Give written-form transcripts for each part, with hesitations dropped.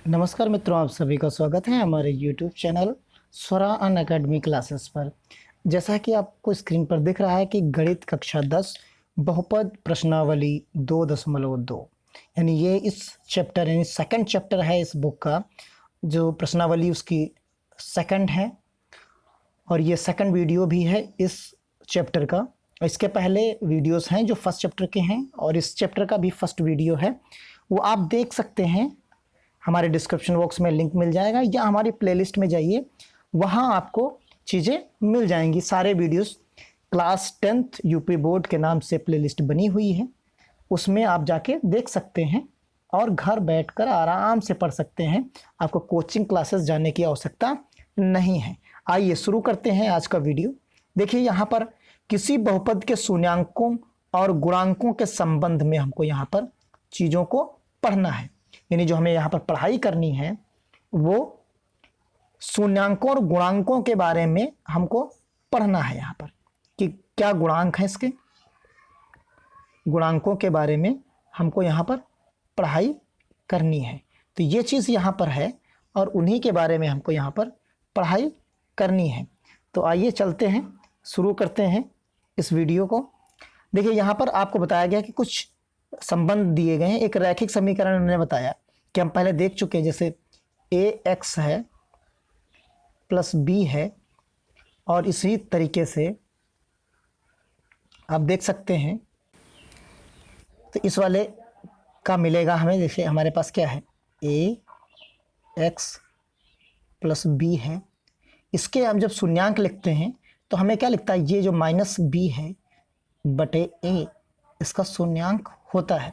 नमस्कार मित्रों, आप सभी का स्वागत है हमारे YouTube चैनल स्वरा अनअकैडमी क्लासेस पर। जैसा कि आपको स्क्रीन पर दिख रहा है कि गणित कक्षा 10 बहुपद प्रश्नावली 2.2 यानी ये इस चैप्टर यानी सेकंड चैप्टर है इस बुक का। जो प्रश्नावली उसकी सेकंड है और ये सेकंड वीडियो भी है इस चैप्टर का। इसके पहले वीडियोस हैं जो फर्स्ट चैप्टर के हैं और इस चैप्टर का भी फर्स्ट वीडियो है, वो आप देख सकते हैं। हमारे डिस्क्रिप्शन बॉक्स में लिंक मिल जाएगा या हमारी प्लेलिस्ट में जाइए, वहाँ आपको चीज़ें मिल जाएंगी। सारे videos class 10th UP board के नाम से प्लेलिस्ट बनी हुई है, उसमें आप जाके देख सकते हैं और घर बैठकर आराम से पढ़ सकते हैं। आपको कोचिंग क्लासेस जाने की आवश्यकता नहीं है। आइए शुरू करते हैं आज का वीडियो। देखिए यहाँ पर किसी बहुपद के शून्यांकों और गुणांकों के संबंध में हमको यहाँ पर चीज़ों को पढ़ना है। यानी जो हमें यहाँ पर पढ़ाई करनी है वो शून्यांकों और गुणांकों के बारे में हमको पढ़ना है। यहाँ पर कि क्या गुणांक है, इसके गुणांकों के बारे में हमको यहाँ पर पढ़ाई करनी है। तो ये चीज़ यहाँ पर है और उन्हीं के बारे में हमको यहाँ पर पढ़ाई करनी है। तो आइए चलते हैं, शुरू करते हैं इस वीडियो को। देखिए यहाँ पर आपको बताया गया कि कुछ संबंध दिए गए हैं। एक रैखिक समीकरण उन्होंने बताया कि हम पहले देख चुके हैं, जैसे ax है प्लस b है, और इसी तरीके से आप देख सकते हैं। तो इस वाले का मिलेगा हमें, जैसे हमारे पास क्या है ax प्लस b है। इसके हम जब शून्यांक लिखते हैं तो हमें क्या लिखता है, ये जो माइनस b है बटे a, इसका शून्यांक होता है।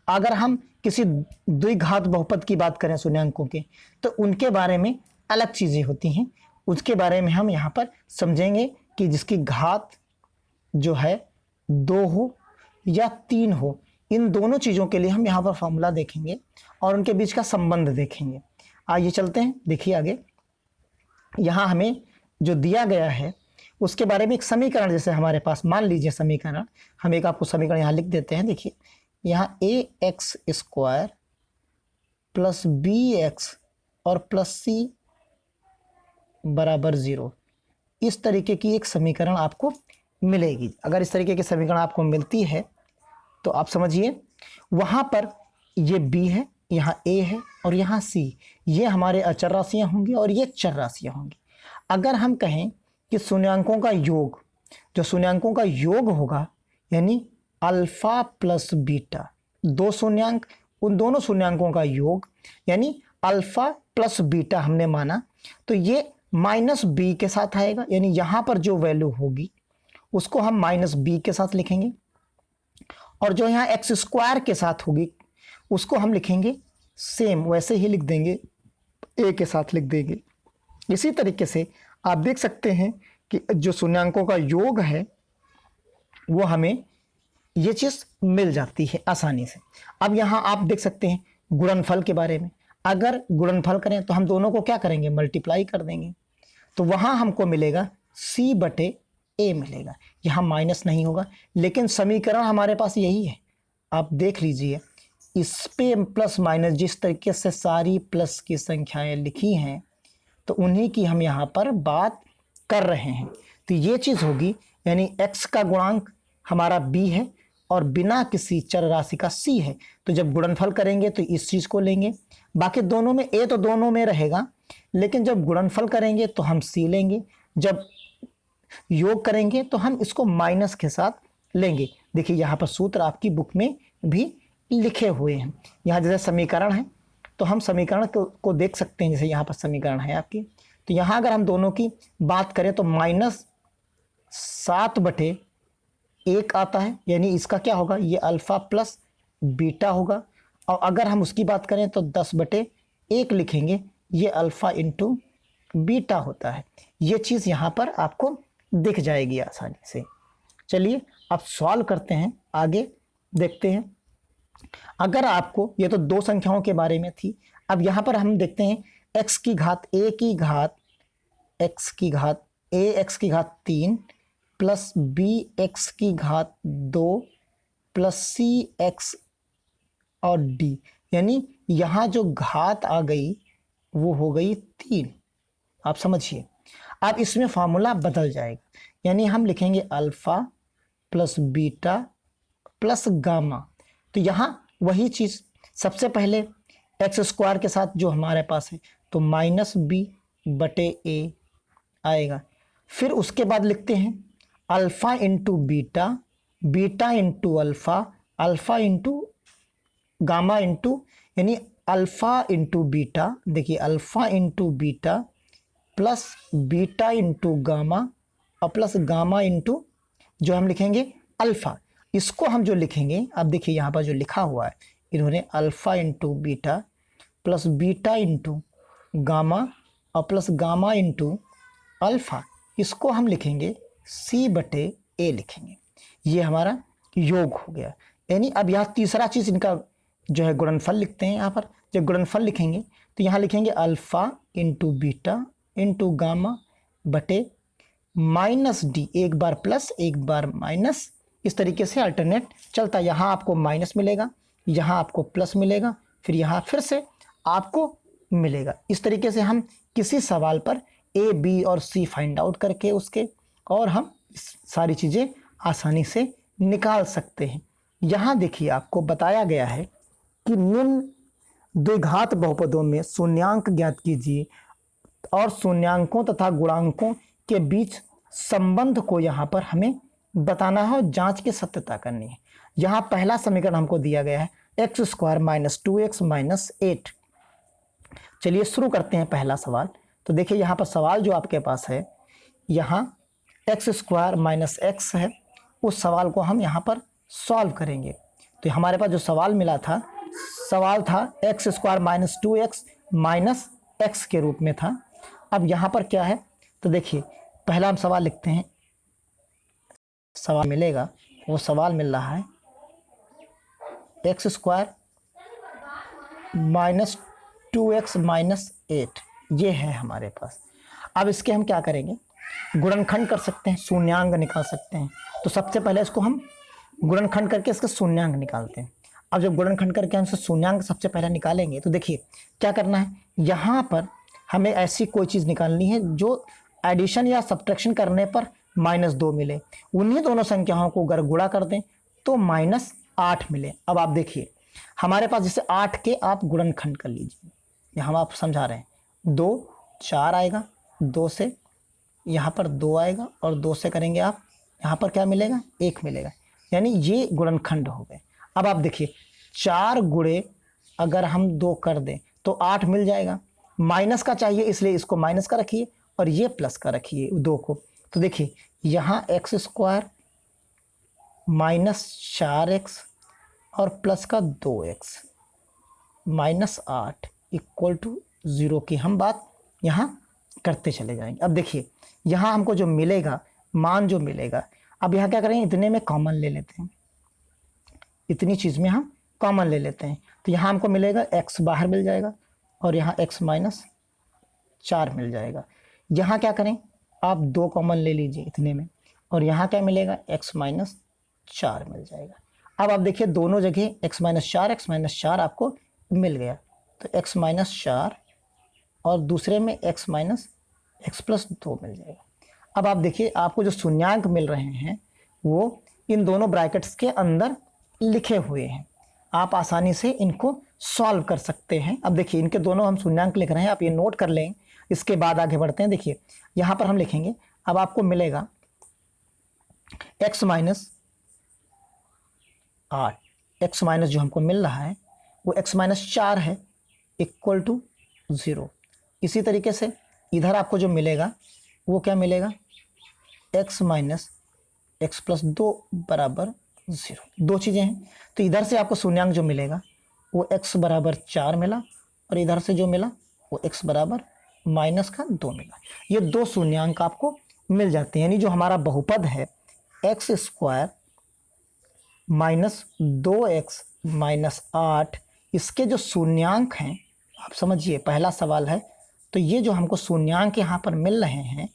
अगर हम किसी द्विघात बहुपद की बात करें शून्यांकों के, तो उनके बारे में अलग चीज़ें होती हैं। उसके बारे में हम यहाँ पर समझेंगे कि जिसकी घात जो है 2 हो या 3 हो, इन दोनों चीज़ों के लिए हम यहाँ पर फॉर्मूला देखेंगे और उनके बीच का संबंध देखेंगे। आइए चलते हैं, देखिए आगे। यहाँ हमें जो दिया गया है उसके बारे में एक समीकरण, जैसे हमारे पास मान लीजिए समीकरण, हम एक आपको समीकरण यहाँ लिख देते हैं। देखिए यहाँ ax स्क्वायर प्लस bx और प्लस c बराबर 0, इस तरीके की एक समीकरण आपको मिलेगी। अगर इस तरीके की समीकरण आपको मिलती है तो आप समझिए वहाँ पर ये b है, यहाँ a है और यहाँ c, ये हमारे अचर राशियाँ होंगी और ये चर राशियाँ होंगी। अगर हम कहें कि शून्यांकों का योग, जो शून्यांकों का योग होगा यानी अल्फा प्लस बीटा, दो शून्यांक, उन दोनों शून्यांकों का योग यानी अल्फा प्लस बीटा हमने माना, तो ये माइनस बी के साथ आएगा। यानी यहाँ पर जो वैल्यू होगी उसको हम माइनस बी के साथ लिखेंगे, और जो यहाँ एक्स स्क्वायर के साथ होगी उसको हम लिखेंगे सेम वैसे ही लिख देंगे, ए के साथ लिख देंगे। इसी तरीके से आप देख सकते हैं कि जो शून्यांकों का योग है वो हमें ये चीज़ मिल जाती है आसानी से। अब यहाँ आप देख सकते हैं गुणनफल के बारे में। अगर गुणनफल करें तो हम दोनों को क्या करेंगे, मल्टीप्लाई कर देंगे, तो वहाँ हमको मिलेगा c बटे a मिलेगा। यहाँ माइनस नहीं होगा, लेकिन समीकरण हमारे पास यही है। आप देख लीजिए, इस पे प्लस माइनस जिस तरीके से सारी प्लस की संख्याएं लिखी हैं तो उन्हीं की हम यहाँ पर बात कर रहे हैं। तो ये चीज़ होगी, यानी x का गुणांक हमारा b है और बिना किसी चर राशि का c है। तो जब गुणनफल करेंगे तो इस चीज़ को लेंगे, बाकी दोनों में a तो दोनों में रहेगा, लेकिन जब गुणनफल करेंगे तो हम c लेंगे, जब योग करेंगे तो हम इसको माइनस के साथ लेंगे। देखिए यहाँ पर सूत्र आपकी बुक में भी लिखे हुए हैं। यहाँ जैसे समीकरण है तो हम समीकरण को देख सकते हैं। जैसे यहाँ पर समीकरण है आपकी, तो यहाँ अगर हम दोनों की बात करें तो -7 बटे 1 आता है, यानी इसका क्या होगा, ये अल्फा प्लस बीटा होगा। और अगर हम उसकी बात करें तो 10 बटे 1 लिखेंगे, ये अल्फा इंटू बीटा होता है। ये चीज़ यहाँ पर आपको दिख जाएगी आसानी से। चलिए अब सॉल्व करते हैं, आगे देखते हैं। अगर आपको, ये तो दो संख्याओं के बारे में थी, अब यहाँ पर हम देखते हैं x की घात a की घात x की घात ax की घात 3 प्लस bx की घात 2 प्लस cx और d, यानी यहाँ जो घात आ गई वो हो गई 3। आप समझिए, अब इसमें फार्मूला बदल जाएगा, यानी हम लिखेंगे alpha plus beta plus gamma. तो यहाँ वही चीज़, सबसे पहले एक्स स्क्वायर के साथ जो हमारे पास है तो माइनस बी बटे ए आएगा। फिर उसके बाद लिखते हैं alpha into beta, beta into alpha, alpha into gamma into, यानी अल्फ़ा इंटू बीटा, देखिए alpha into beta plus beta into gamma और प्लस गामा इंटू जो हम लिखेंगे अल्फ़ा। इसको हम जो लिखेंगे, अब देखिए यहाँ पर जो लिखा हुआ है इन्होंने alpha into beta plus beta into gamma और प्लस गामा इंटू अल्फ़ा, इसको हम लिखेंगे सी बटे ए लिखेंगे। ये हमारा योग हो गया। यानी अब यहाँ तीसरा चीज़ इनका जो है गुणनफल लिखते हैं। यहाँ पर जब गुणनफल लिखेंगे तो यहाँ लिखेंगे alpha into beta into gamma बटे माइनस डी, एक बार प्लस एक बार माइनस, इस तरीके से अल्टरनेट चलता है। यहाँ आपको माइनस मिलेगा, यहाँ आपको प्लस मिलेगा, फिर यहाँ फिर से आपको मिलेगा। इस तरीके से हम किसी सवाल पर ए बी और सी फाइंड आउट करके उसके और हम सारी चीज़ें आसानी से निकाल सकते हैं। यहाँ देखिए आपको बताया गया है कि निम्न द्विघात बहुपदों में शून्यांक ज्ञात कीजिए और शून्यांकों तथा गुणांकों के बीच संबंध को यहाँ पर हमें बताना है और जांच की सत्यता करनी है। यहाँ पहला समीकरण हमको दिया गया है x square minus 2x minus 8। चलिए शुरू करते हैं पहला सवाल। तो देखिए यहाँ पर सवाल जो आपके पास है, यहाँ एक्स स्क्वायर माइनस एक्स है, उस सवाल को हम यहाँ पर सॉल्व करेंगे। तो हमारे पास जो सवाल मिला था, सवाल था x square minus 2x minus x के रूप में था। अब यहाँ पर क्या है, तो देखिए पहला हम सवाल लिखते हैं, सवाल मिलेगा, वो सवाल मिल रहा है x square minus 2x minus 8, ये है हमारे पास। अब इसके हम क्या करेंगे, गुणनखंड कर सकते हैं, शून्यांक निकाल सकते हैं। तो सबसे पहले इसको हम गुणनखंड करके इसका शून्यांक निकालते हैं। अब जब गुणनखंड करके हम शून्यांक सबसे पहले निकालेंगे तो देखिए क्या करना है, यहाँ पर हमें ऐसी कोई चीज़ निकालनी है जो एडिशन या सब्ट्रैक्शन करने पर -2 मिले। उन्हीं दोनों संख्याओं को अगर गुणा कर दें तो -8 मिले। अब आप देखिए हमारे पास जैसे 8 के आप गुणनखंड कर लीजिए, यहाँ आप समझा रहे हैं, 2 4 आएगा, 2 से यहाँ पर 2 आएगा और 2 से करेंगे आप, यहाँ पर क्या मिलेगा, 1 मिलेगा, यानी ये गुणनखंड हो गए। अब आप देखिए 4 गुणे अगर हम 2 कर दें तो 8 मिल जाएगा। माइनस का चाहिए इसलिए इसको माइनस का रखिए और ये प्लस का रखिए 2 को। तो देखिए यहाँ एक्स स्क्वायर माइनस 4x और प्लस का 2x माइनस 8 इक्वल टू 0 की हम बात यहाँ करते चले जाएंगे। अब देखिए यहाँ हमको जो मिलेगा, मान जो मिलेगा, अब यहाँ क्या करेंगे, इतने में कॉमन ले लेते हैं, इतनी चीज़ में हम कॉमन ले लेते हैं। तो यहाँ हमको मिलेगा x बाहर मिल जाएगा और यहाँ x माइनस 4 मिल जाएगा। यहाँ क्या करें, आप 2 कॉमन ले लीजिए इतने में और यहाँ क्या मिलेगा, x माइनस 4 मिल जाएगा। अब आप देखिए दोनों जगह x माइनस 4 आपको मिल गया, तो x माइनस 4 और दूसरे में x माइनस x प्लस 2 मिल जाएगा। अब आप देखिए आपको जो शून्यांक मिल रहे हैं वो इन दोनों ब्रैकेट्स के अंदर लिखे हुए हैं, आप आसानी से इनको सॉल्व कर सकते हैं। अब देखिए इनके दोनों हम शून्यांक लिख रहे हैं, आप ये नोट कर लें, इसके बाद आगे बढ़ते हैं। देखिए यहाँ पर हम लिखेंगे, अब आपको मिलेगा x माइनस 8, x माइनस जो हमको मिल रहा है वो x माइनस 4 है इक्वल टू 0। इसी तरीके से इधर आपको जो मिलेगा वो क्या मिलेगा, x माइनस x प्लस 2 बराबर 0। दो चीज़ें हैं, तो इधर से आपको शून्यांक जो मिलेगा वो x बराबर 4 मिला और इधर से जो मिला वो x बराबर माइनस का 2 मिला। ये दो शून्यांक आपको मिल जाते हैं, यानी जो हमारा बहुपद है x square minus 2x minus 8, इसके जो शून्यांक हैं, आप समझिए पहला सवाल है, तो ये जो हमको शून्यांक यहाँ पर मिल रहे हैं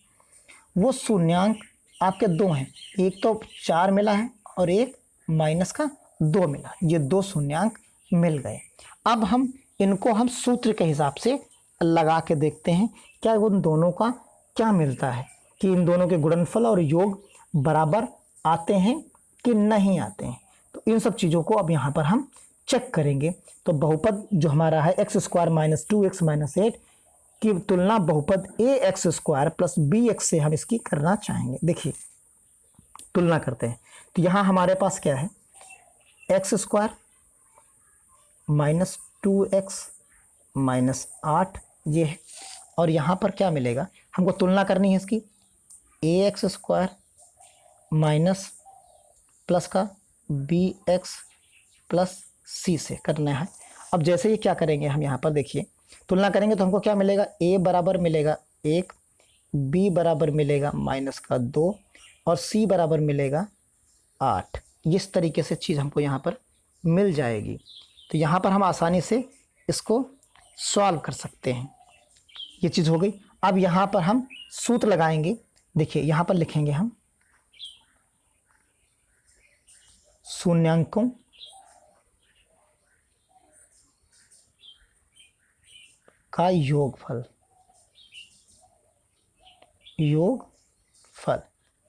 वो शून्यांक आपके 2 हैं, एक तो 4 मिला है और एक माइनस का 2 मिला, ये 2 शून्यांक मिल गए। अब हम इनको हम सूत्र के हिसाब से लगा के देखते हैं क्या उन दोनों का क्या मिलता है, कि इन दोनों के गुणनफल और योग बराबर आते हैं कि नहीं आते हैं। तो इन सब चीज़ों को अब यहाँ पर हम चेक करेंगे। तो बहुपद जो हमारा है x square minus 2x minus 8 की तुलना बहुपद A X square plus B X से हम इसकी करना चाहेंगे। देखिए तुलना करते हैं। तो यहाँ हमारे पास क्या है, x square minus 2x minus 8 ये है, और यहाँ पर क्या मिलेगा, हमको तुलना करनी है इसकी ए एक्स स्क्वायर माइनस प्लस का बी एक्स प्लस सी से करना है। अब जैसे ही क्या करेंगे हम यहाँ पर देखिए तुलना करेंगे तो हमको क्या मिलेगा, ए बराबर मिलेगा 1, बी बराबर मिलेगा माइनस का 2 और सी बराबर मिलेगा 8। इस तरीके से चीज़ हमको यहाँ पर मिल जाएगी। तो यहाँ पर हम आसानी से इसको सॉल्व कर सकते हैं। ये चीज़ हो गई। अब यहाँ पर हम सूत्र लगाएंगे। देखिए यहाँ पर लिखेंगे हम शून्यांकों का योगफल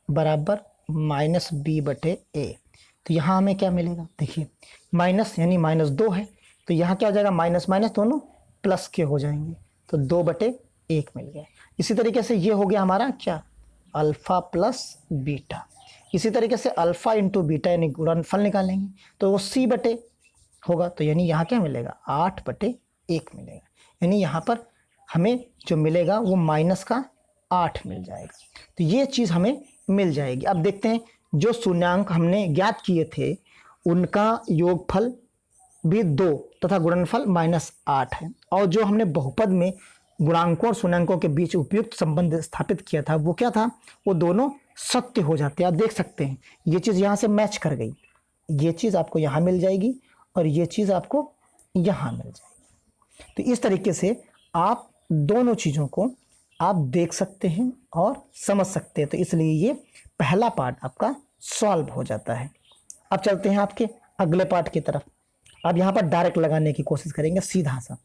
बराबर माइनस बी बटे ए। तो यहाँ हमें क्या मिलेगा, देखिए माइनस यानी माइनस 2 है, तो यहाँ क्या हो जाएगा, माइनस माइनस दोनों प्लस के हो जाएंगे, तो 2 बटे 1 मिल गया। इसी तरीके से ये हो गया हमारा क्या, अल्फ़ा प्लस बीटा। इसी तरीके से अल्फ़ा इंटू बीटा यानी गुणनफल निकालेंगे तो वो सी बटे होगा, तो यानी यहाँ क्या मिलेगा, 8 बटे 1 मिलेगा। यानी यहाँ पर हमें जो मिलेगा वो माइनस का 8 मिल जाएगा। तो ये चीज़ हमें मिल जाएगी। अब देखते हैं जो शून्यांक हमने ज्ञात किए थे उनका योगफल भी 2 तथा गुणनफल -8 है, और जो हमने बहुपद में गुणांकों और शून्यांकों के बीच उपयुक्त संबंध स्थापित किया था वो क्या था, वो दोनों सत्य हो जाते हैं। आप देख सकते हैं ये चीज़ यहाँ से मैच कर गई, ये चीज़ आपको यहाँ मिल जाएगी और ये चीज़ आपको यहाँ मिल जाएगी। तो इस तरीके से आप दोनों चीज़ों को आप देख सकते हैं और समझ सकते हैं। तो इसलिए ये पहला पार्ट आपका सॉल्व हो जाता है। अब चलते हैं आपके अगले पार्ट की तरफ। अब यहाँ पर डायरेक्ट लगाने की कोशिश करेंगे सीधा सा।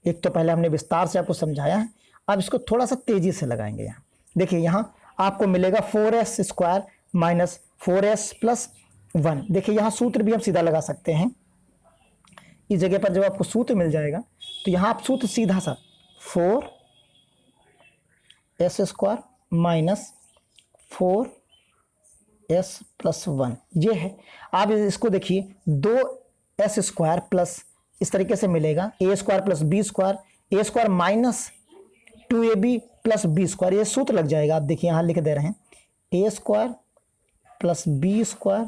एक तो पहले हमने विस्तार से आपको समझाया है, अब इसको थोड़ा सा तेजी से लगाएंगे। यहाँ देखिए यहाँ आपको मिलेगा 4s square minus 4s plus 1। देखिए यहाँ सूत्र भी हम सीधा लगा सकते हैं। इस जगह पर जब आपको सूत्र मिल जाएगा तो यहाँ आप सूत्र सीधा सा 4s square minus 4s plus 1 ये है। आप इसको देखिए 2s स्क्वायर प्लस इस तरीके से मिलेगा A square plus B square, A square minus 2ab plus B square, ये सूत्र लग जाएगा। आप देखिए यहाँ लिख दे रहे हैं A square plus B square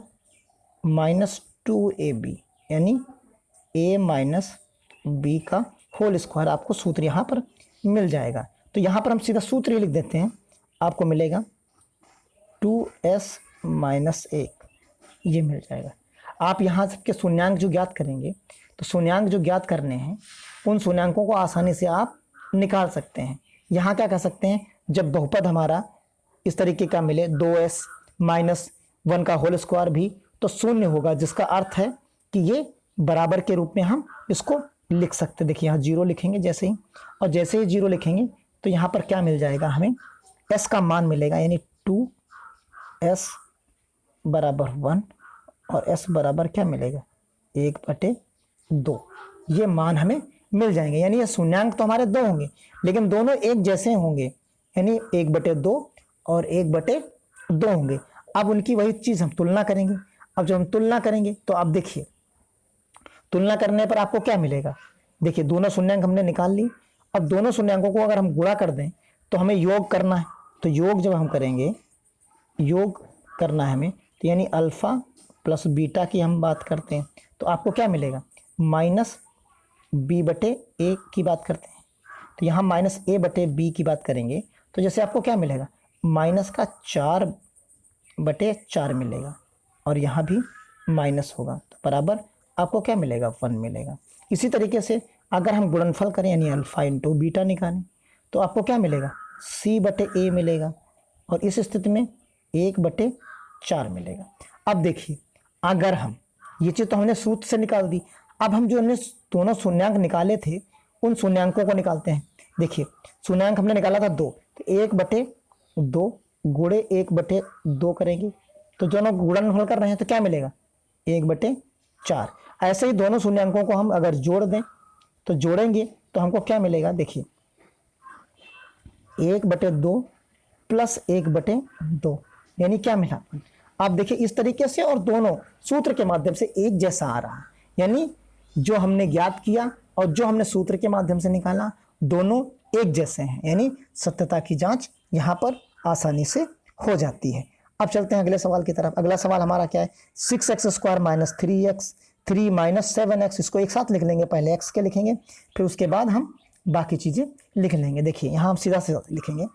minus 2ab यानी ए माइनस बी का होल स्क्वायर, आपको सूत्र यहाँ पर मिल जाएगा। तो यहाँ पर हम सीधा सूत्र ही लिख देते हैं, आपको मिलेगा 2s माइनस 1 ये मिल जाएगा। आप यहाँ सबके शून्यांक जो ज्ञात करेंगे तो शून्यांक जो ज्ञात करने हैं उन शून्यांकों को आसानी से आप निकाल सकते हैं। यहाँ क्या कह सकते हैं, जब बहुपद हमारा इस तरीके का मिले 2s माइनस 1 का होल स्क्वायर भी तो शून्य होगा, जिसका अर्थ है कि ये बराबर के रूप में हम इसको लिख सकते हैं। देखिए यहाँ 0 लिखेंगे जैसे ही, और जैसे ही 0 लिखेंगे तो यहाँ पर क्या मिल जाएगा, हमें s का मान मिलेगा यानी 2s बराबर 1 और s बराबर क्या मिलेगा 1/2। ये मान हमें मिल जाएंगे। यानी ये शून्यांक तो हमारे 2 होंगे लेकिन दोनों एक जैसे होंगे, यानी 1/2 और 1/2 होंगे। अब उनकी वही चीज़ हम तुलना करेंगे। अब जब हम तुलना करेंगे तो आप देखिए तुलना करने पर आपको क्या मिलेगा, देखिए दोनों शून्यांक हमने निकाल ली। अब दोनों शून्यांकों को अगर हम गुणा कर दें तो हमें योग करना है। तो योग जब हम करेंगे, योग करना है हमें, तो यानी अल्फ़ा प्लस बीटा की हम बात करते हैं तो आपको क्या मिलेगा, माइनस b/a की बात करते हैं तो यहाँ माइनस a/b की बात करेंगे तो जैसे आपको क्या मिलेगा, माइनस का 4/4 मिलेगा और यहाँ भी माइनस होगा तो बराबर आपको क्या मिलेगा, 1 मिलेगा। इसी तरीके से अगर हम गुणनफल करें यानी अल्फ़ा इंटू बीटा निकालें तो आपको क्या मिलेगा, c/a मिलेगा और इस स्थिति में 1/4 मिलेगा। अब देखिए अगर हम ये चीज़ तो हमने सूत्र से निकाल दी, अब हम जो हमने दोनों शून्यांक निकाले थे उन शून्यांकों को निकालते हैं। देखिए शून्यांक हमने निकाला था 2, तो 1/2 गुणे 1/2 करेंगे तो दोनों गुणनफल कर रहे हैं तो क्या मिलेगा 1/4। ऐसे ही दोनों शून्यांकों को हम अगर जोड़ दें तो जोड़ेंगे तो हमको क्या मिलेगा, देखिए 1/2 प्लस 1/2 यानी क्या मिला। आप देखिए इस तरीके से, और दोनों सूत्र के माध्यम से एक जैसा आ रहा है, यानी जो हमने ज्ञात किया और जो हमने सूत्र के माध्यम से निकाला दोनों एक जैसे हैं, यानी सत्यता की जांच यहाँ पर आसानी से हो जाती है। अब चलते हैं अगले सवाल की तरफ। अगला सवाल हमारा क्या है, 6x² minus 3x 3 minus 7x। इसको एक साथ लिख लेंगे, पहले x के लिखेंगे फिर उसके बाद हम बाकी चीजें लिख लेंगे। देखिए यहाँ हम सीधा सीधा लिखेंगे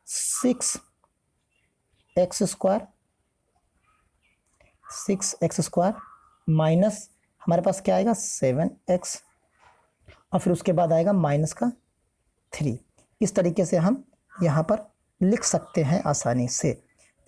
6x² माइनस हमारे पास क्या आएगा 7x और फिर उसके बाद आएगा माइनस का 3। इस तरीके से हम यहाँ पर लिख सकते हैं आसानी से।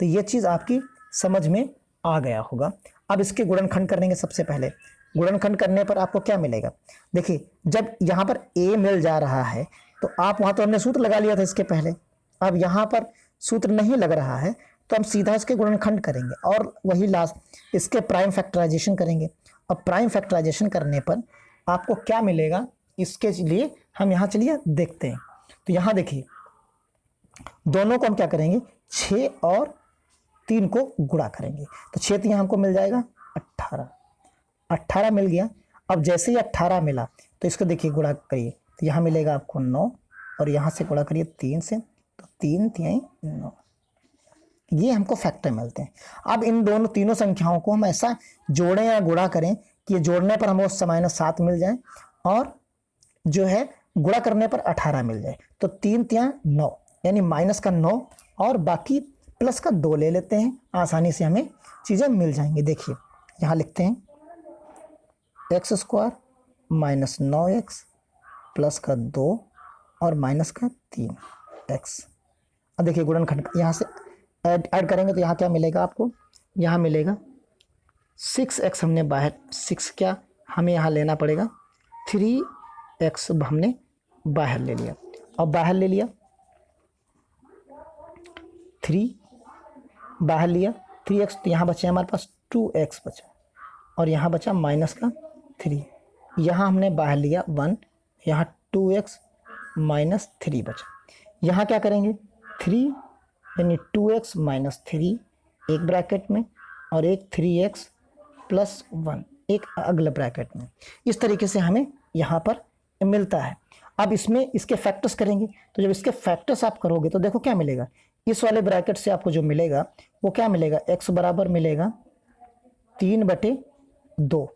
तो ये चीज़ आपकी समझ में आ गया होगा। अब इसके गुणनखंड करेंगे। सबसे पहले गुणनखंड करने पर आपको क्या मिलेगा, देखिए जब यहाँ पर a मिल जा रहा है तो आप वहाँ तो हमने सूत्र लगा लिया था इसके पहले, अब यहाँ पर सूत्र नहीं लग रहा है तो हम सीधा इसके गुणनखंड करेंगे और वही लास्ट इसके प्राइम फैक्टराइजेशन करेंगे। अब प्राइम फैक्टराइजेशन करने पर आपको क्या मिलेगा, इसके लिए हम यहाँ चलिए देखते हैं। तो यहाँ देखिए दोनों को हम क्या करेंगे 6 और 3 को गुणा करेंगे तो 6 यहाँ हमको मिल जाएगा 18 मिल गया। अब जैसे ही 18 मिला तो इसको देखिए गुणा करिए तो यहाँ मिलेगा आपको 9 और यहाँ से गुणा करिए 3 से तो 3 3 9, ये हमको फैक्टर मिलते हैं। अब इन दोनों तीनों संख्याओं को हम ऐसा जोड़ें या गुणा करें कि जोड़ने पर हमें उससे -7 मिल जाए और जो है गुणा करने पर 18 मिल जाए। तो 3 3 9 यानी माइनस का 9 और बाकी प्लस का 2 ले लेते हैं, आसानी से हमें चीज़ें मिल जाएंगी। देखिए यहाँ लिखते हैं x² माइनस 9x प्लस का 2 और माइनस का 3x। अब देखिए गुणनखंड यहाँ से ऐड करेंगे तो यहाँ क्या मिलेगा आपको, यहाँ मिलेगा 6x हमने बाहर 6 क्या हमें यहाँ लेना पड़ेगा 3x हमने बाहर ले लिया। अब बाहर ले लिया 3 बाहर लिया 3x तो यहाँ बचा हमारे पास 2x बचा और यहाँ बचा माइनस का 3। यहाँ हमने बाहर लिया 1, यहाँ 2x माइनस 3 बचा। यहाँ क्या करेंगे 3 यानी 2x माइनस 3 एक ब्रैकेट में और एक 3x प्लस 1 एक अगले ब्रैकेट में। इस तरीके से हमें यहाँ पर मिलता है। अब इसमें इसके फैक्टर्स करेंगे तो जब इसके फैक्टर्स आप करोगे तो देखो क्या मिलेगा, इस वाले ब्रैकेट से आपको जो मिलेगा वो क्या मिलेगा, x बराबर मिलेगा 3/2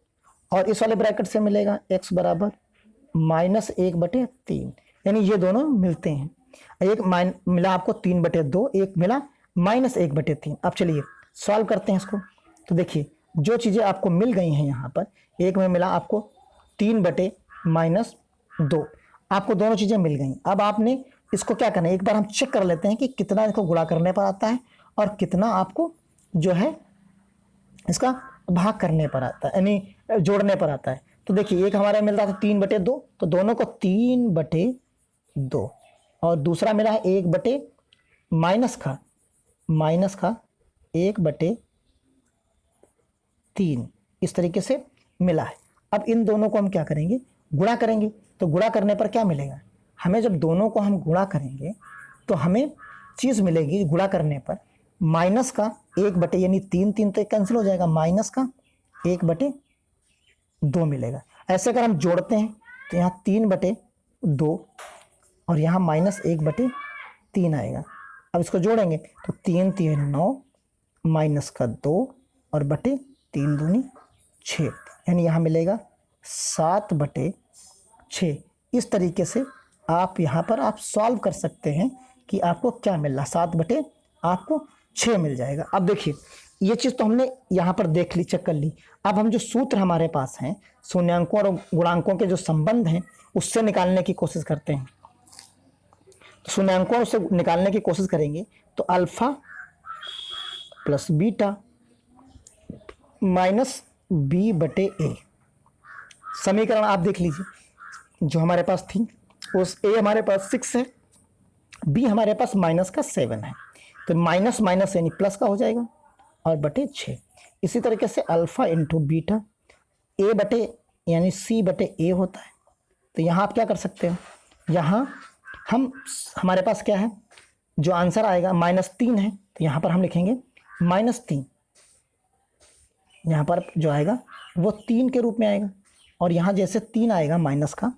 और इस वाले ब्रैकेट से मिलेगा x बराबर -1/3, यानी ये दोनों मिलते हैं। एक मिला आपको 3/2, एक मिला -1/3। अब चलिए सॉल्व करते हैं इसको। तो देखिए जो चीज़ें आपको मिल गई हैं यहाँ पर, एक में मिला आपको 3/-2, आपको दोनों चीज़ें मिल गई। अब आपने इसको क्या करना है, एक बार हम चेक कर लेते हैं कि कितना इसको गुणा करने पर आता है और कितना आपको जो है इसका भाग करने पर आता है, यानी जोड़ने पर आता है। तो देखिए एक हमारा मिल रहा था 3/2 तो दोनों को 3/2 और दूसरा मिला है 1 माइनस का 1/3, इस तरीके से मिला है। अब इन दोनों को हम क्या करेंगे, गुणा करेंगे। तो गुणा करने पर क्या मिलेगा हमें, जब दोनों को हम गुणा करेंगे तो हमें चीज़ मिलेगी गुणा करने पर माइनस का 1 यानी 3 3 तो कैंसिल हो जाएगा, माइनस का 1/2 मिलेगा। ऐसे अगर हम जोड़ते हैं तो यहाँ 3/2 और यहाँ -1/3 आएगा। अब इसको जोड़ेंगे तो 3 3 9 माइनस का 2 और बटे 3 दूनी 6, यानी यहाँ मिलेगा 7/6। इस तरीके से आप यहाँ पर आप सॉल्व कर सकते हैं कि आपको क्या मिल रहा, 7/6 मिल जाएगा। अब देखिए ये चीज़ तो हमने यहाँ पर देख ली, चेक कर ली। अब हम जो सूत्र हमारे पास हैं शून्यांकों और गुणांकों के जो संबंध हैं उससे निकालने की कोशिश करते हैं। तो शून्यांकों से निकालने की कोशिश करेंगे तो alpha plus beta minus b/a समीकरण आप देख लीजिए जो हमारे पास थी, उस ए हमारे पास 6 है, बी हमारे पास माइनस का 7 है, तो माइनस माइनस यानी प्लस का हो जाएगा और बटे 6। इसी तरीके से अल्फा इंटू बीटा ए बटे यानी सी बटे ए होता है। तो यहाँ आप क्या कर सकते हो, यहाँ हमारे पास क्या है, जो आंसर आएगा -3 है, तो यहाँ पर हम लिखेंगे -3। यहाँ पर जो आएगा वो 3 के रूप में आएगा, और यहाँ जैसे 3 आएगा माइनस का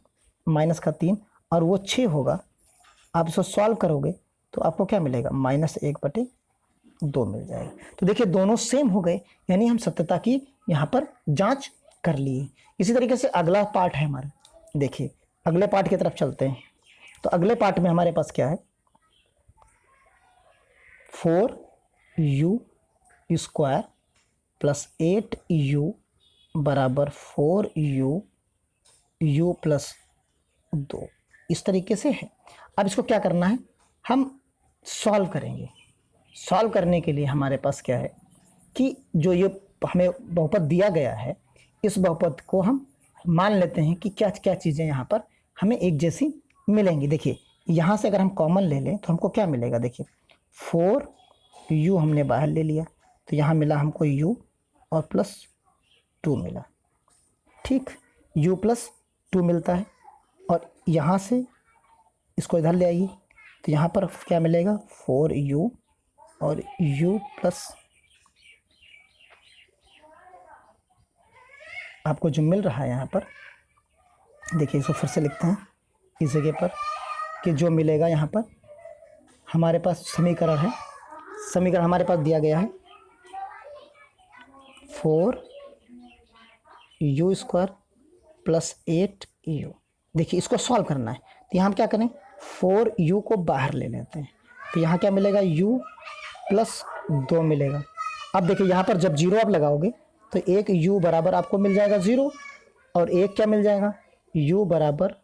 3 और वो 6 होगा। आप इसको सॉल्व करोगे तो आपको क्या मिलेगा, -1/2 मिल जाएगा। तो देखिए दोनों सेम हो गए, यानी हम सत्यता की यहाँ पर जांच कर लिए। इसी तरीके से अगला पार्ट है हमारा, देखिए अगले पार्ट की तरफ चलते हैं। तो अगले पार्ट में हमारे पास क्या है, 4u² + 8u = 4u u + 2, इस तरीके से है। अब इसको क्या करना है, हम सॉल्व करेंगे। सॉल्व करने के लिए हमारे पास क्या है कि जो ये हमें बहुपद दिया गया है, इस बहुपद को हम मान लेते हैं कि क्या क्या चीज़ें यहाँ पर हमें एक जैसी मिलेंगी। देखिए यहाँ से अगर हम कॉमन ले लें तो हमको क्या मिलेगा, देखिए 4u हमने बाहर ले लिया, तो यहाँ मिला हमको u और +2 मिला। ठीक, u +2 मिलता है, और यहाँ से इसको इधर ले आइए, तो यहाँ पर क्या मिलेगा, 4u और u प्लस आपको जो मिल रहा है यहाँ पर, देखिए इसको फिर से लिखते हैं इस जगह पर कि जो मिलेगा यहाँ पर हमारे पास समीकरण है, समीकरण हमारे पास दिया गया है 4u² + 8u। देखिए इसको सॉल्व करना है, तो यहाँ हम क्या करें, 4u को बाहर ले लेते हैं, तो यहाँ क्या मिलेगा, u + 2 मिलेगा। अब देखिए यहाँ पर जब 0 आप लगाओगे तो एक u बराबर आपको मिल जाएगा 0, और एक क्या मिल जाएगा, u बराबर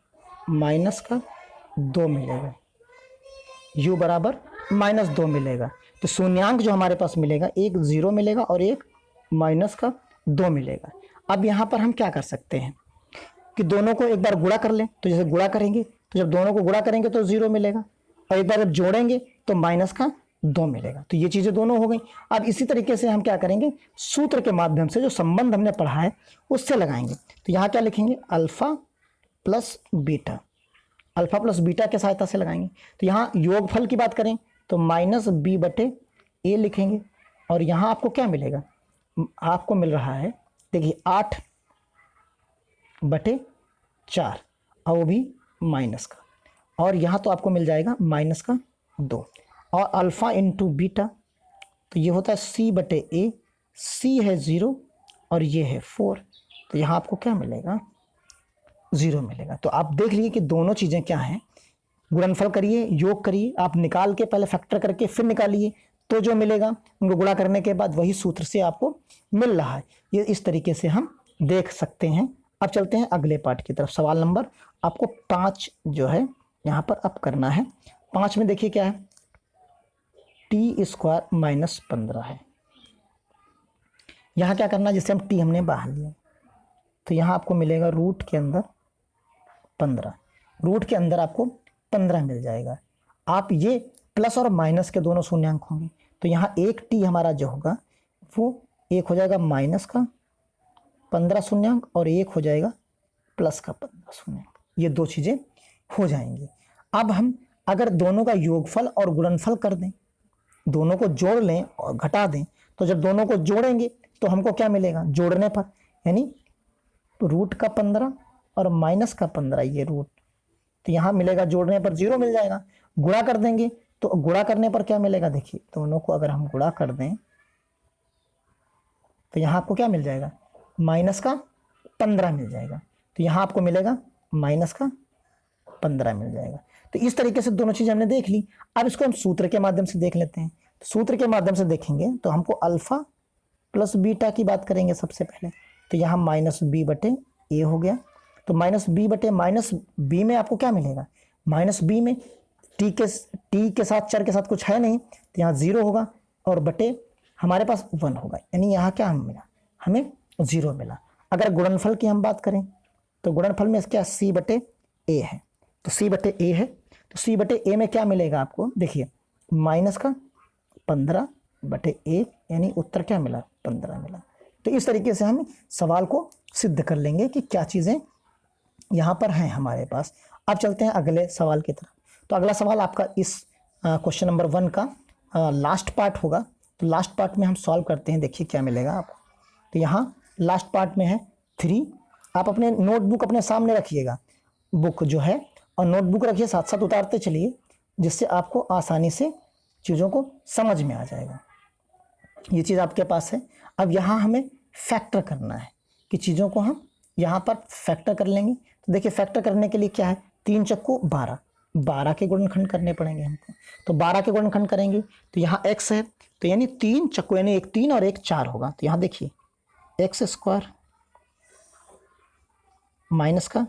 -2 मिलेगा, u बराबर -2 मिलेगा। तो शून्यांक जो हमारे पास मिलेगा, एक 0 मिलेगा और एक -2 मिलेगा। अब यहाँ पर हम क्या कर सकते हैं कि दोनों को एक बार गुणा कर लें, तो जैसे गुणा करेंगे तो जब दोनों को गुणा करेंगे तो 0 मिलेगा, और एक बार जब जोड़ेंगे तो -2 मिलेगा। तो ये चीज़ें दोनों हो गई। अब इसी तरीके से हम क्या करेंगे, सूत्र के माध्यम से जो संबंध हमने पढ़ा है उससे लगाएंगे। तो यहाँ क्या लिखेंगे, alpha plus beta, alpha plus beta के सहायता से लगाएंगे। तो यहाँ योगफल की बात करें तो -b/a लिखेंगे, और यहाँ आपको क्या मिलेगा, आपको मिल रहा है देखिए 8/4, और वो भी माइनस का, और यहाँ तो आपको मिल जाएगा -2, और अल्फ़ा इंटू बीटा तो ये होता है c/a, c है 0 और ये है 4, तो यहाँ आपको क्या मिलेगा, 0 मिलेगा। तो आप देख लीजिए कि दोनों चीज़ें क्या हैं, गुणनफल करिए, योग करिए, आप निकाल के पहले फैक्टर करके फिर निकालिए, तो जो मिलेगा उनको गुणा करने के बाद वही सूत्र से आपको मिल रहा है। ये इस तरीके से हम देख सकते हैं। अब चलते हैं अगले पार्ट की तरफ। सवाल नंबर आपको 5 जो है यहाँ पर अब करना है। 5 में देखिए क्या है, t² -15 है। यहाँ क्या करना है, जैसे हम t हमने बाहर लिया तो यहाँ आपको मिलेगा रूट के अंदर 15, रूट के अंदर आपको 15 मिल जाएगा। आप ये प्लस और माइनस के दोनों शून्यांक होंगे, तो यहाँ एक t हमारा जो होगा वो एक हो जाएगा -15 शून्यांक और एक हो जाएगा +15 शून्यांक, ये दो चीज़ें हो जाएंगी। अब हम अगर दोनों का योगफल और गुणनफल कर दें, दोनों को जोड़ लें और घटा दें, तो जब दोनों को जोड़ेंगे तो हमको क्या मिलेगा, जोड़ने पर यानी रूट का 15 और माइनस का 15 ये रूट, तो यहाँ मिलेगा जोड़ने पर 0 मिल जाएगा। गुणा कर देंगे तो गुणा करने पर क्या मिलेगा, देखिए दोनों को अगर हम गुणा कर दें तो यहाँ आपको क्या मिल जाएगा, -15 मिल जाएगा, तो यहाँ आपको मिलेगा -15 मिल जाएगा। तो इस तरीके से दोनों चीज़ें हमने देख ली। अब इसको हम सूत्र के माध्यम से देख लेते हैं। सूत्र के माध्यम से देखेंगे तो हमको अल्फा प्लस बीटा की बात करेंगे सबसे पहले, तो यहाँ -b/a हो गया, तो -b में आपको क्या मिलेगा, -b में t के साथ चर के साथ कुछ है नहीं, तो यहाँ 0 होगा और बटे हमारे पास 1 होगा, यानी यहाँ क्या हमें मिला, हमें 0 मिला। अगर गुणनफल की हम बात करें तो गुणनफल में क्या सी बटे ए है, तो सी बटे ए है, तो सी बटे ए में क्या मिलेगा आपको, देखिए माइनस का 15 बटे 1, यानी उत्तर क्या मिला, 15 मिला। तो इस तरीके से हम सवाल को सिद्ध कर लेंगे कि क्या चीज़ें यहाँ पर हैं हमारे पास। अब चलते हैं अगले सवाल की तरफ। तो अगला सवाल आपका इस क्वेश्चन नंबर 1 का लास्ट पार्ट होगा। तो लास्ट पार्ट में हम सॉल्व करते हैं, देखिए क्या मिलेगा आपको। तो यहाँ लास्ट पार्ट में है 3। आप अपने नोटबुक अपने सामने रखिएगा, बुक जो है, और नोटबुक रखिए, साथ साथ उतारते चलिए, जिससे आपको आसानी से चीज़ों को समझ में आ जाएगा। ये चीज़ आपके पास है। अब यहाँ हमें फैक्टर करना है कि चीज़ों को हम यहाँ पर फैक्टर कर लेंगे। तो देखिए फैक्टर करने के लिए क्या है, 3 चक्कू 12, 12 के गुणनखंड करने पड़ेंगे हमको। तो 12 के गुणनखंड करेंगे तो यहाँ x है, तो यानी 3 चक्कू, यानी एक 3 और एक 4 होगा। तो यहाँ देखिए एक्स स्क्वायर माइनस का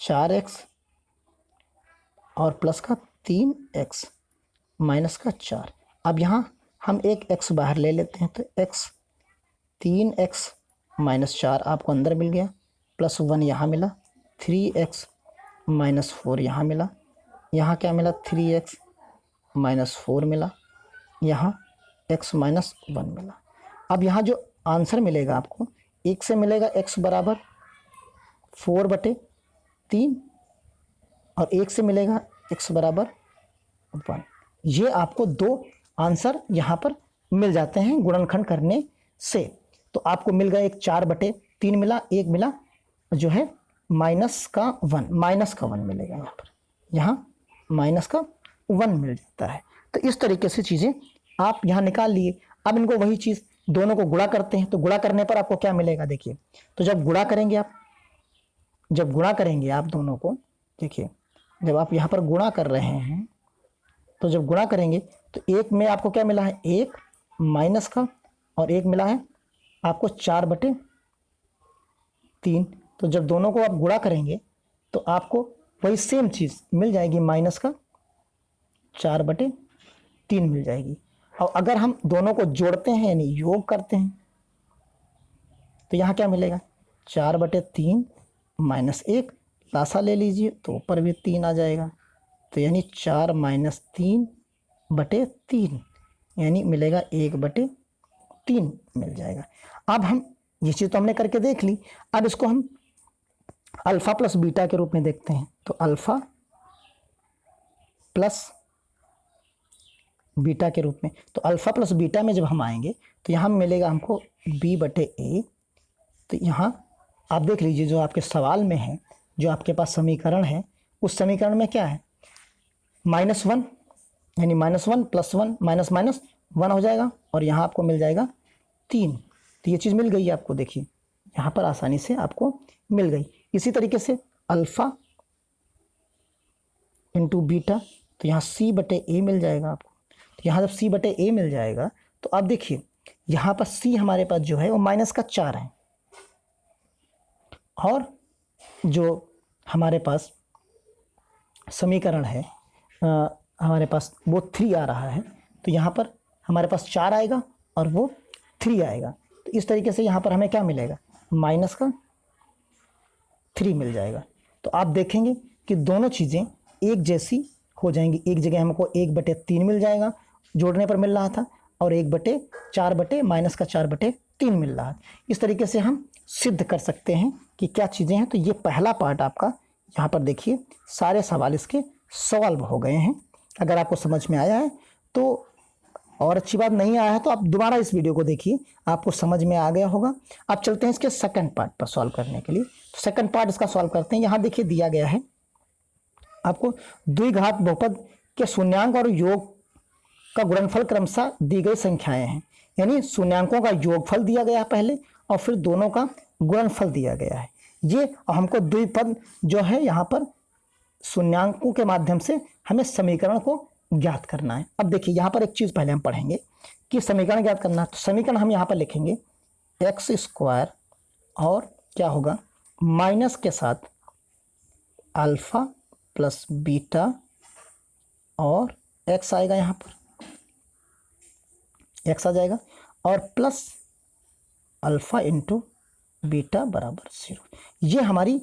4x और प्लस का 3x माइनस का 4। अब यहाँ हम एक x बाहर ले लेते हैं, तो x 3x माइनस 4 आपको अंदर मिल गया, प्लस 1 यहाँ मिला, 3x माइनस 4 यहाँ मिला, यहाँ क्या मिला 3x माइनस 4 मिला, यहाँ x माइनस 1 मिला। अब यहाँ जो आंसर मिलेगा आपको, एक से मिलेगा x बराबर 4 बटे 3 और एक से मिलेगा x बराबर 1। ये आपको 2 आंसर यहाँ पर मिल जाते हैं गुणनखंड करने से। तो आपको मिल गया एक 4 बटे 3 मिला, एक मिला जो है माइनस का 1 मिलेगा यहाँ पर, यहाँ माइनस का 1 मिल जाता है। तो इस तरीके से चीज़ें आप यहाँ निकाल लिए। अब इनको वही चीज़ दोनों को गुणा करते हैं, तो गुणा करने पर आपको क्या मिलेगा, देखिए। तो जब गुणा करेंगे आप दोनों को, देखिए जब आप यहाँ पर गुणा कर रहे हैं, तो जब गुणा करेंगे तो एक में आपको क्या मिला है, 1 माइनस का, और एक मिला है आपको 4 बटे 3। तो जब दोनों को आप गुणा करेंगे तो आपको वही सेम चीज़ मिल जाएगी, माइनस का 4 बटे 3 मिल जाएगी। और अगर हम दोनों को जोड़ते हैं यानी योग करते हैं, तो यहाँ क्या मिलेगा, 4 बटे 3 माइनस 1, लासा ले लीजिए तो ऊपर भी 3 आ जाएगा, तो यानी 4 माइनस 3 बटे 3, यानी मिलेगा 1 बटे 3 मिल जाएगा। अब हम ये चीज़ तो हमने करके देख ली। अब इसको हम अल्फ़ा प्लस बीटा के रूप में देखते हैं। तो अल्फ़ा प्लस बीटा के रूप में, तो अल्फ़ा प्लस बीटा में जब हम आएंगे तो यहाँ मिलेगा हमको b बटे a। तो यहाँ आप देख लीजिए जो आपके सवाल में है, जो आपके पास समीकरण है, उस समीकरण में क्या है, -1, यानी -1 प्लस 1 माइनस माइनस 1 हो जाएगा, और यहाँ आपको मिल जाएगा 3। तो ये चीज़ मिल गई आपको, देखिए यहाँ पर आसानी से आपको मिल गई। इसी तरीके से अल्फ़ा इंटू बीटा, तो यहाँ c बटे a मिल जाएगा आपको। तो यहाँ जब c बटे a मिल जाएगा तो आप देखिए यहाँ पर c हमारे पास जो है वो -4 है, और जो हमारे पास समीकरण है हमारे पास वो 3 आ रहा है। तो यहाँ पर हमारे पास 4 आएगा और वो 3 आएगा। तो इस तरीके से यहाँ पर हमें क्या मिलेगा, -3 मिल जाएगा। तो आप देखेंगे कि दोनों चीज़ें एक जैसी हो जाएंगी। एक जगह हमको 1 बटे 3 मिल जाएगा, जोड़ने पर मिल रहा था, और 1 बटे 4 बटे -4 बटे 3 मिल रहा है। इस तरीके से हम सिद्ध कर सकते हैं कि क्या चीज़ें हैं। तो ये पहला पार्ट आपका यहाँ पर देखिए, सारे सवाल इसके सॉल्व हो गए हैं। अगर आपको समझ में आया है तो, और अच्छी बात नहीं आया है तो आप दोबारा इस वीडियो को देखिए, आपको समझ में आ गया होगा। अब चलते हैं इसके सेकंड पार्ट पर सॉल्व करने के लिए। तो सेकंड पार्ट इसका सॉल्व करते हैं। यहाँ देखिए दिया गया है आपको द्विघात बहुपद के शून्यांक और योग का गुणनफल क्रमशः दी गई संख्याएं हैं, यानी शून्यांकों का योगफल दिया गया पहले और फिर दोनों का गुणनफल दिया गया है। ये हमको द्विपद जो है यहाँ पर शून्यांकों के माध्यम से हमें समीकरण को ज्ञात करना है। अब देखिए यहाँ पर एक चीज़ पहले हम पढ़ेंगे कि समीकरण ज्ञात करना है। तो समीकरण हम यहाँ पर लिखेंगे एक्स स्क्वायर और क्या होगा, माइनस के साथ अल्फ़ा प्लस बीटा, और एक्स आएगा, यहाँ पर एक्स आ जाएगा, और प्लस अल्फ़ा इंटू बीटा बराबर 0। ये हमारी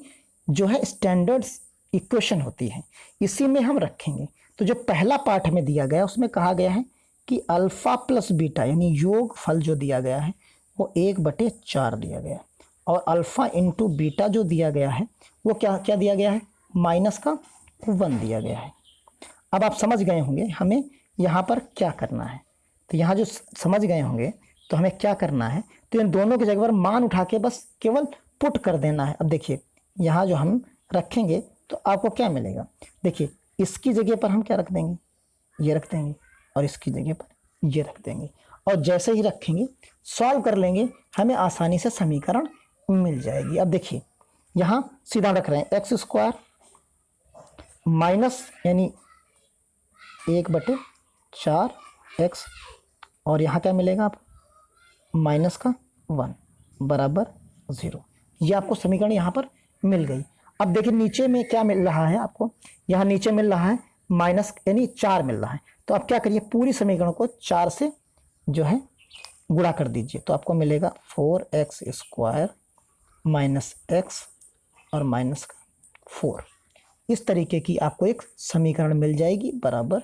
जो है स्टैंडर्ड इक्वेशन होती है, इसी में हम रखेंगे। तो जो पहला पार्ट हमें दिया गया उसमें कहा गया है कि अल्फा प्लस बीटा यानी योग फल जो दिया गया है वो 1/4 दिया गया है, और अल्फा इंटू बीटा जो दिया गया है वो क्या क्या दिया गया है, -1 दिया गया है। अब आप समझ गए होंगे हमें यहाँ पर क्या करना है। तो यहाँ जो समझ गए होंगे तो हमें क्या करना है, तो इन दोनों की जगह पर मान उठा के बस केवल पुट कर देना है। अब देखिए यहाँ जो हम रखेंगे तो आपको क्या मिलेगा, देखिए इसकी जगह पर हम क्या रख देंगे, ये रख देंगे, और इसकी जगह पर ये रख देंगे, और जैसे ही रखेंगे सॉल्व कर लेंगे, हमें आसानी से समीकरण मिल जाएगी। अब देखिए यहाँ सीधा रख रहे हैं x² माइनस यानी 1/4x, और यहाँ क्या मिलेगा आपको -1 बराबर 0। ये आपको समीकरण यहाँ पर मिल गई। अब देखिए नीचे में क्या मिल रहा है आपको, यहाँ नीचे मिल रहा है माइनस यानी 4 मिल रहा है। तो आप क्या करिए, पूरी समीकरण को 4 से जो है गुणा कर दीजिए, तो आपको मिलेगा 4x² -x और -4। इस तरीके की आपको एक समीकरण मिल जाएगी बराबर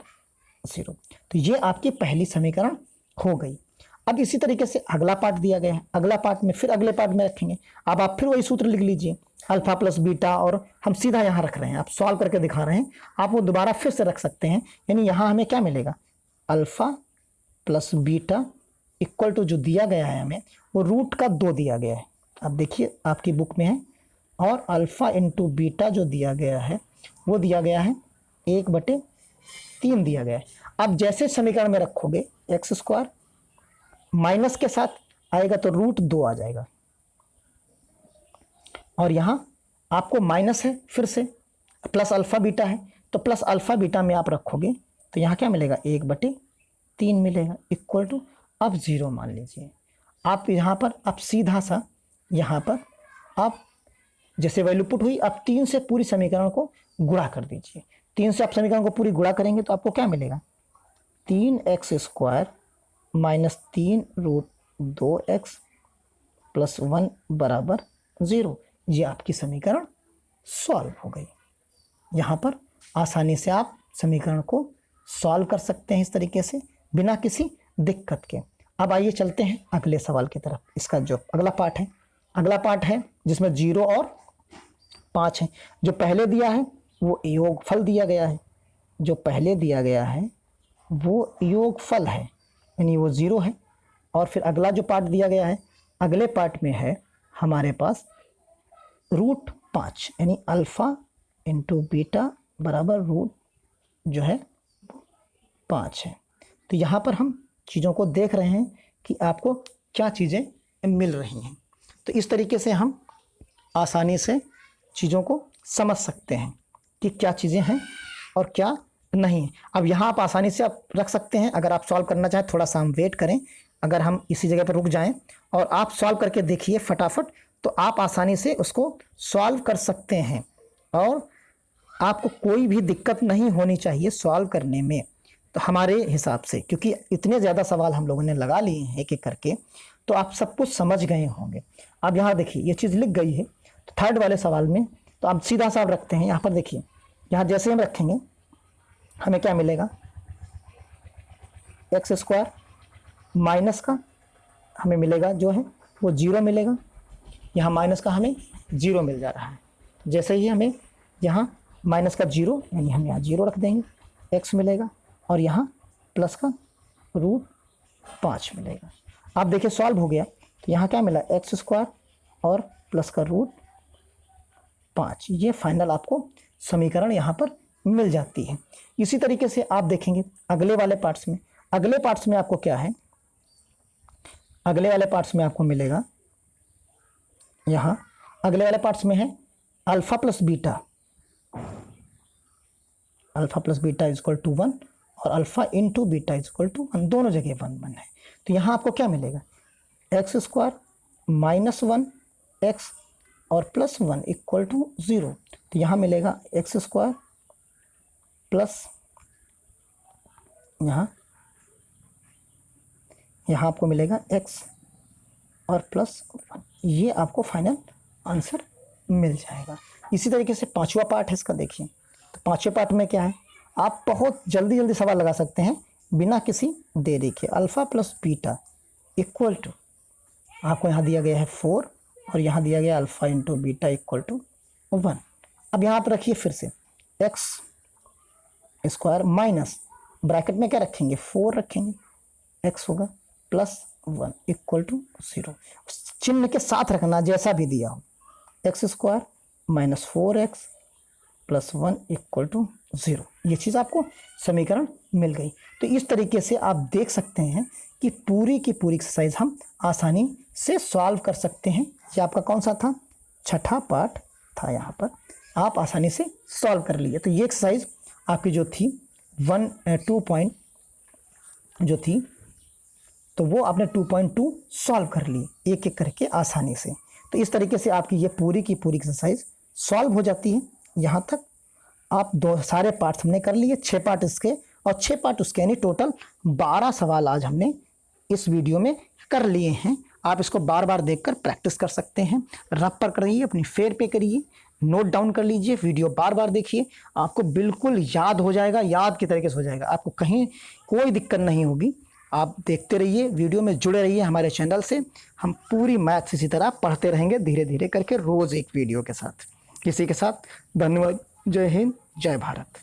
0। तो ये आपकी पहली समीकरण हो गई। अब इसी तरीके से अगला पार्ट दिया गया है, अगला पार्ट में फिर अगले पार्ट में रखेंगे। अब आप फिर वही सूत्र लिख लीजिए, अल्फा प्लस बीटा, और हम सीधा यहाँ रख रहे हैं, आप सॉल्व करके दिखा रहे हैं, आप वो दोबारा फिर से रख सकते हैं। यानी यहाँ हमें क्या मिलेगा, alpha plus beta equal to जो दिया गया है हमें वो √2 दिया गया है, अब देखिए आपकी बुक में है, और अल्फा इंटू बीटा जो दिया गया है वो दिया गया है 1/3 दिया गया है। अब जैसे समीकरण में रखोगे x² माइनस के साथ आएगा तो √2 आ जाएगा, और यहाँ आपको माइनस है, फिर से प्लस अल्फा बीटा है, तो प्लस अल्फा बीटा में आप रखोगे तो यहाँ क्या मिलेगा 1/3 मिलेगा, इक्वल टू अब 0 मान लीजिए। आप यहाँ पर आप सीधा सा यहाँ पर आप जैसे वैल्यू पुट हुई, आप 3 से पूरी समीकरण को गुणा कर दीजिए। 3 से आप समीकरण को पूरी गुणा करेंगे तो आपको क्या मिलेगा, 3x² माइनस 3√2x प्लस 1 बराबर 0। ये आपकी समीकरण सॉल्व हो गई। यहाँ पर आसानी से आप समीकरण को सॉल्व कर सकते हैं इस तरीके से बिना किसी दिक्कत के। अब आइए चलते हैं अगले सवाल की तरफ। इसका जो अगला पार्ट है, अगला पार्ट है जिसमें 0 और 5 है। जो पहले दिया है वो योगफल दिया गया है, जो पहले दिया गया है वो योगफल है यानी वो 0 है। और फिर अगला जो पार्ट दिया गया है, अगले पार्ट में है हमारे पास √5 यानी अल्फ़ा इंटू बीटा बराबर जो है 5 है। तो यहाँ पर हम चीज़ों को देख रहे हैं कि आपको क्या चीज़ें मिल रही हैं। तो इस तरीके से हम आसानी से चीज़ों को समझ सकते हैं कि क्या चीज़ें हैं और क्या नहीं है। अब यहाँ आप आसानी से आप रख सकते हैं। अगर आप सॉल्व करना चाहें थोड़ा सा हम वेट करें, अगर हम इसी जगह पर रुक जाएं और आप सॉल्व करके देखिए फटाफट, तो आप आसानी से उसको सॉल्व कर सकते हैं और आपको कोई भी दिक्कत नहीं होनी चाहिए सॉल्व करने में। तो हमारे हिसाब से, क्योंकि इतने ज़्यादा सवाल हम लोगों ने लगा लिए हैं एक एक करके, तो आप सब कुछ समझ गए होंगे। अब यहाँ देखिए ये चीज़ लिख गई है, तो थर्ड वाले सवाल में तो आप सीधा सा आप रखते हैं। यहाँ पर देखिए, यहाँ जैसे हम रखेंगे हमें क्या मिलेगा, x² माइनस का हमें मिलेगा जो है वो 0 मिलेगा। यहाँ माइनस का हमें 0 मिल जा रहा है। जैसे ही हमें यहाँ माइनस का 0 यानी हम यहाँ 0 रख देंगे, x मिलेगा, और यहाँ प्लस का √5 मिलेगा। आप देखिए सॉल्व हो गया, तो यहाँ क्या मिला, x² और प्लस का √5। ये फाइनल आपको समीकरण यहाँ पर मिल जाती है। इसी तरीके से आप देखेंगे अगले वाले पार्ट्स में। अगले पार्ट्स में आपको क्या है, अगले वाले पार्ट्स में आपको मिलेगा, यहाँ अगले वाले पार्ट्स में है alpha plus beta, alpha plus beta equal to 1 और alpha into beta equal to 1, दोनों जगह 1 1 है। तो यहाँ आपको क्या मिलेगा, x² माइनस 1x और प्लस 1 इक्वल टू 0। तो यहाँ मिलेगा x² प्लस यहाँ आपको मिलेगा x और प्लस 1। ये आपको फाइनल आंसर मिल जाएगा। इसी तरीके से पांचवा पार्ट है इसका, देखिए। तो पांचवें पार्ट में क्या है, आप बहुत जल्दी जल्दी सवाल लगा सकते हैं बिना किसी देरी के। Alpha plus beta equal to, आपको यहाँ दिया गया है 4 और यहाँ दिया गया alpha into beta equal to 1। अब यहाँ पर रखिए फिर से एक्स स्क्वायर माइनस ब्रैकेट में क्या रखेंगे 4 रखेंगे, एक्स होगा प्लस 1 इक्वल टू 0। चिन्ह के साथ रखना जैसा भी दिया हो, x square minus 4x plus 1 equal to 0। ये चीज़ आपको समीकरण मिल गई। तो इस तरीके से आप देख सकते हैं कि पूरी की पूरी एक्सरसाइज हम आसानी से सॉल्व कर सकते हैं। ये आपका कौन सा था, छठा पार्ट था, यहाँ पर आप आसानी से सॉल्व कर लिए। तो ये एक्सरसाइज आपकी जो थी 2 पॉइंट जो थी, तो वो आपने 2.2 सॉल्व कर ली एक एक करके आसानी से। तो इस तरीके से आपकी ये पूरी की पूरी एक्सरसाइज सॉल्व हो जाती है। यहाँ तक आप सारे पार्ट्स हमने कर लिए, 6 पार्ट इसके और 6 पार्ट उसके, यानी टोटल 12 सवाल आज हमने इस वीडियो में कर लिए हैं। आप इसको बार बार देखकर प्रैक्टिस कर सकते हैं, रफ पर करिए, अपनी फेर पे करिए, नोट डाउन कर लीजिए, वीडियो बार बार देखिए, आपको बिल्कुल याद हो जाएगा, याद की तरीके से हो जाएगा, आपको कहीं कोई दिक्कत नहीं होगी। आप देखते रहिए, वीडियो में जुड़े रहिए हमारे चैनल से। हम पूरी मैथ्स इसी तरह पढ़ते रहेंगे धीरे धीरे करके, रोज़ एक वीडियो के साथ। इसी के साथ धन्यवाद, जय हिंद, जय भारत।